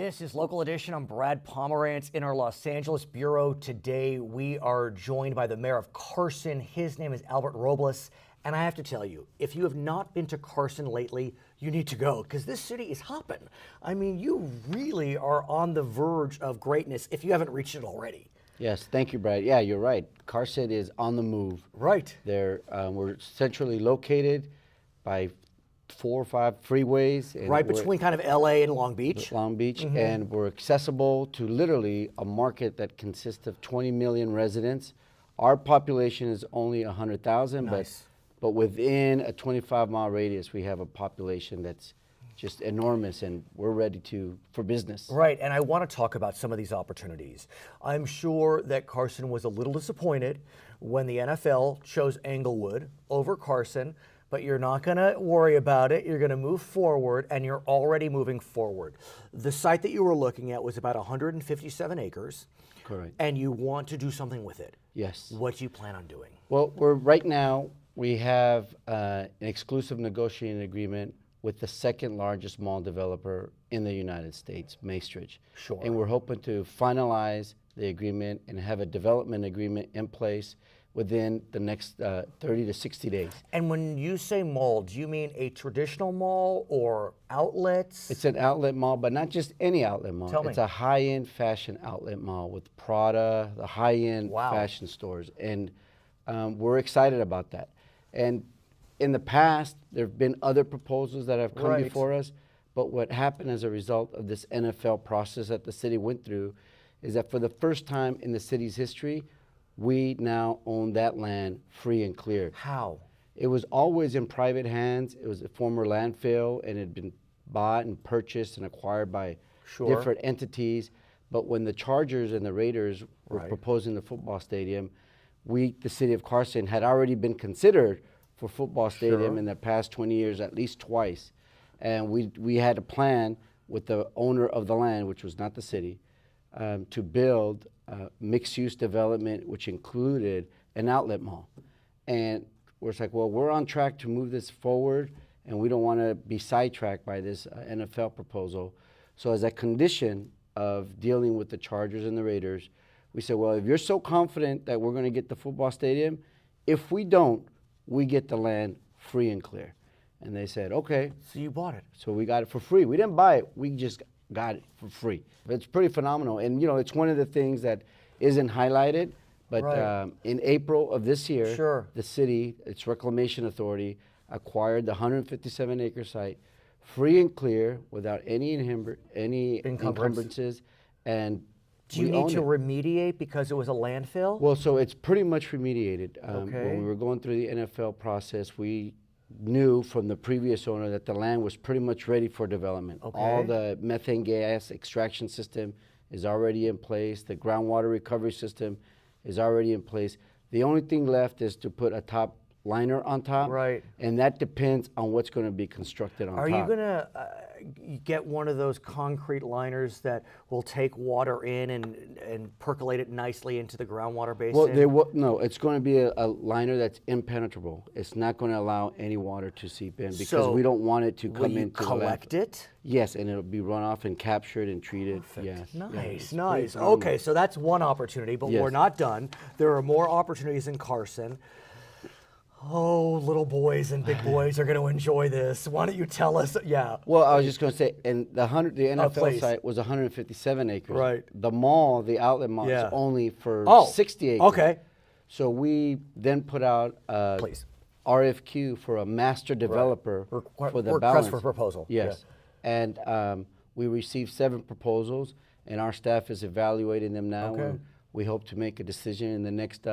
This is Local Edition. I'm Brad Pomerance in our Los Angeles bureau. Today we are joined by the mayor of Carson. His name is Albert Robles. And I have to tell you, if you have not been to Carson lately, you need to go because this city is hopping. I mean, you really are on the verge of greatness if you haven't reached it already. Yes, thank you, Brad. Yeah, you're right. Carson is on the move. Right. We're centrally located by 4 or 5 freeways. And right between kind of LA and Long Beach. Long Beach, and we're accessible to literally a market that consists of 20 million residents. Our population is only 100,000, Nice. but within a 25-mile radius, we have a population that's just enormous, and we're ready for business. Right, and I want to talk about some of these opportunities. I'm sure that Carson was a little disappointed when the NFL chose Englewood over Carson, but you're not going to worry about it. You're going to move forward, and you're already moving forward. The site that you were looking at was about 157 acres. Correct. And you want to do something with it. Yes. What do you plan on doing? Well, right now, we have an exclusive negotiating agreement with the second largest mall developer in the United States, Maestridge. Sure. And we're hoping to finalize the agreement and have a development agreement in place within the next 30 to 60 days. And when you say mall, do you mean a traditional mall or outlets? It's an outlet mall, but not just any outlet mall. Tell me. It's a high-end fashion outlet mall with Prada, the high-end Wow. fashion stores. And we're excited about that. And in the past, there have been other proposals that have come Right. before us, but what happened as a result of this NFL process that the city went through is that for the first time in the city's history, we now own that land free and clear. How? It was always in private hands. It was a former landfill, and it had been bought and purchased and acquired by Sure. different entities. But when the Chargers and the Raiders were Right. proposing the football stadium, the city of Carson, had already been considered for football stadium Sure. in the past 20 years, at least twice. And we had a plan with the owner of the land, which was not the city, to build mixed-use development, which included an outlet mall. And we're like, well, we're on track to move this forward, and we don't want to be sidetracked by this NFL proposal. So as a condition of dealing with the Chargers and the Raiders, we said, well, if you're so confident that we're going to get the football stadium, if we don't, we get the land free and clear. And they said, okay. So you bought it. So we got it for free. We didn't buy it. We just got it for free. It's pretty phenomenal. And, it's one of the things that isn't highlighted. But Right. In April of this year, Sure. the city, its reclamation authority, acquired the 157-acre site free and clear without any encumbrances. And Do you we need own to it. remediate because it was a landfill? Well, so it's pretty much remediated. Okay. When we were going through the NFL process, we knew from the previous owner that the land was pretty much ready for development. Okay. All the methane gas extraction system is already in place. The groundwater recovery system is already in place. The only thing left is to put a top liner on top. Right. And that depends on what's going to be constructed on top. Are you going to get one of those concrete liners that will take water in and percolate it nicely into the groundwater basin? Well, no, it's going to be a liner that's impenetrable. It's not going to allow any water to seep in because So we don't want it to will come you into collect the landfill. it? Yes, and it'll be run off and captured and treated. Perfect. Yes. Nice, Yeah, nice. phenomenal. Okay, so that's one opportunity, but Yes. we're not done. There are more opportunities in Carson. Oh, little boys and big boys are going to enjoy this. Why don't you tell us? Yeah. Well, I was just going to say, and the NFL please. site was 157 acres. Right. The mall, the outlet mall, Yeah. is only for Oh, 60 acres. okay. So we then put out a Please. RFQ for a master developer for the Request balance. for proposal. Yes. And we received 7 proposals, and our staff is evaluating them now. Okay. And we hope to make a decision in the next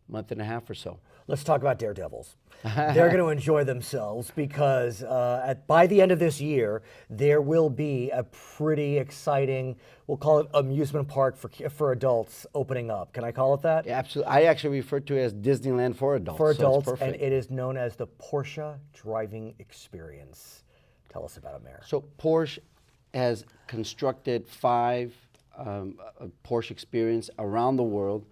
month and a half or so. Let's talk about Daredevils. They're going to enjoy themselves because by the end of this year, there will be a pretty exciting, we'll call it amusement park for adults opening up. Can I call it that? Yeah, absolutely. I actually refer to it as Disneyland for adults. For so it's adults, and perfect. it is known as the Porsche Driving Experience. Tell us about it, Mayor. So Porsche has constructed 5 Porsche Experience around the world.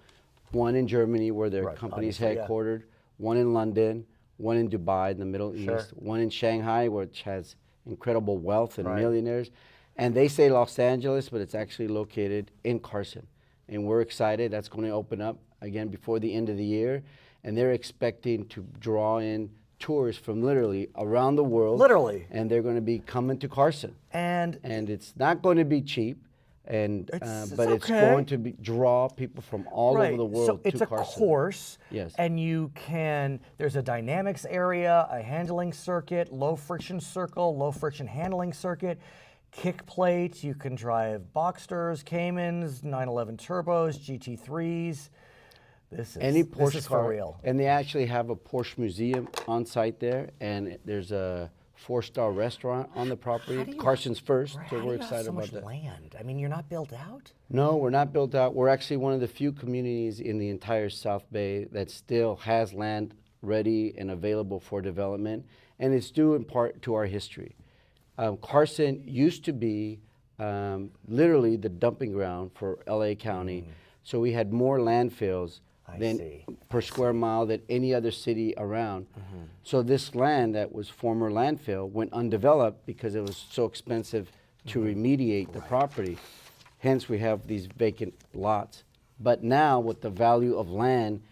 One in Germany, where their Right, company's obviously, yeah. headquartered. One in London. One in Dubai, in the Middle Sure. East. One in Shanghai, which has incredible wealth and Right. millionaires. And they say Los Angeles, but it's actually located in Carson. And we're excited. That's going to open up again before the end of the year. And they're expecting to draw in tourists from literally around the world. Literally. And they're going to be coming to Carson. And it's not going to be cheap. And but it's going to draw people from all over the world so it's to a Carson. Course. Yes. And there's a dynamics area, a handling circuit, low friction circle, low friction handling circuit, kick plates. You can drive Boxsters, Caymans, 911 turbos, GT3s. This is for real. And they actually have a Porsche museum on site there, and there's a 4-star restaurant on the property. Carson's first, so we're excited about that. Land? I mean, you're not built out? No, we're not built out. We're actually one of the few communities in the entire South Bay that still has land ready and available for development, and it's due in part to our history. Carson used to be literally the dumping ground for LA County, so we had more landfills per square mile than any other city around. So this land that was former landfill went undeveloped because it was so expensive to remediate the property. Hence, we have these vacant lots. But now, with the value of land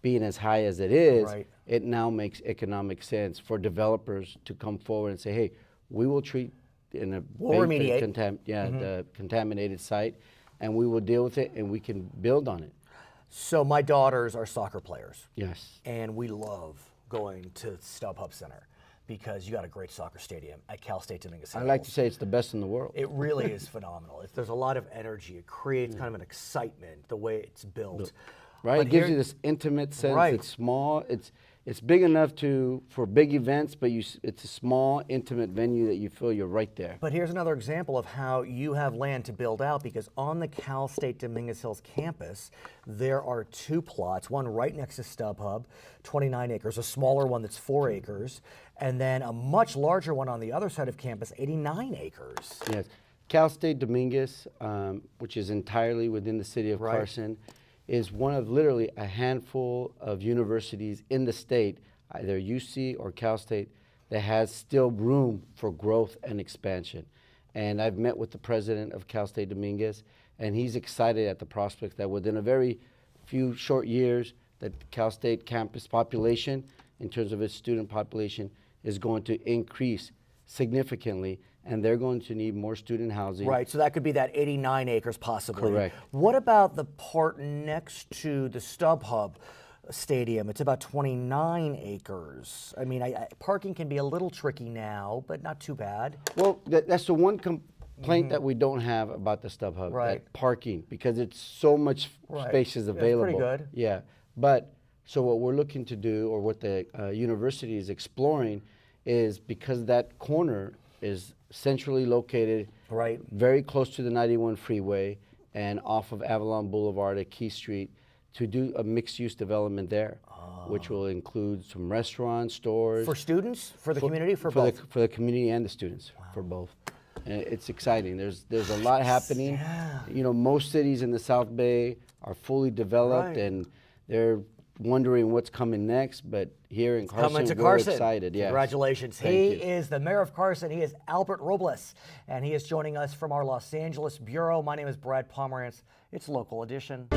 being as high as it is, it now makes economic sense for developers to come forward and say, hey, we will treat in a remediate. The contaminated site, and we will deal with it, and we can build on it. So my daughters are soccer players. Yes. And we love going to StubHub Center because you got a great soccer stadium at Cal State Dominguez Hills. I like to say it's the best in the world. It really is phenomenal. There's a lot of energy. It creates kind of an excitement the way it's built. Right, But it gives you this intimate sense. It's small. It's big enough for big events, but it's a small, intimate venue that you feel you're right there. But here's another example of how you have land to build out, because on the Cal State Dominguez Hills campus, there are 2 plots, one right next to StubHub, 29 acres, a smaller one that's 4 acres, and then a much larger one on the other side of campus, 89 acres. Yes. Cal State Dominguez, which is entirely within the city of Carson, is one of literally a handful of universities in the state, either UC or Cal State, that has still room for growth and expansion. And I've met with the president of Cal State Dominguez, and he's excited at the prospect that within a very few short years, that Cal State campus population, in terms of its student population, is going to increase significantly, and they're going to need more student housing. Right, so that could be that 89 acres possibly. Correct. What about the part next to the StubHub Stadium? It's about 29 acres. I mean, parking can be a little tricky now, but not too bad. Well, that's the one complaint that we don't have about the StubHub, that parking, because it's so much space is available. It's pretty good. Yeah, but so what we're looking to do, or what the university is exploring, is because that corner is centrally located, very close to the 91 freeway and off of Avalon Boulevard at Key Street, to do a mixed-use development there, which will include some restaurants, stores. For students, for the community, for both? For the community and the students, for both. And it's exciting. There's a lot happening. You know, most cities in the South Bay are fully developed, and they're wondering what's coming next, but here in Carson, we're excited. Yes. Congratulations. He is the mayor of Carson. He is Albert Robles, and he is joining us from our Los Angeles bureau. My name is Brad Pomerance. It's Local Edition.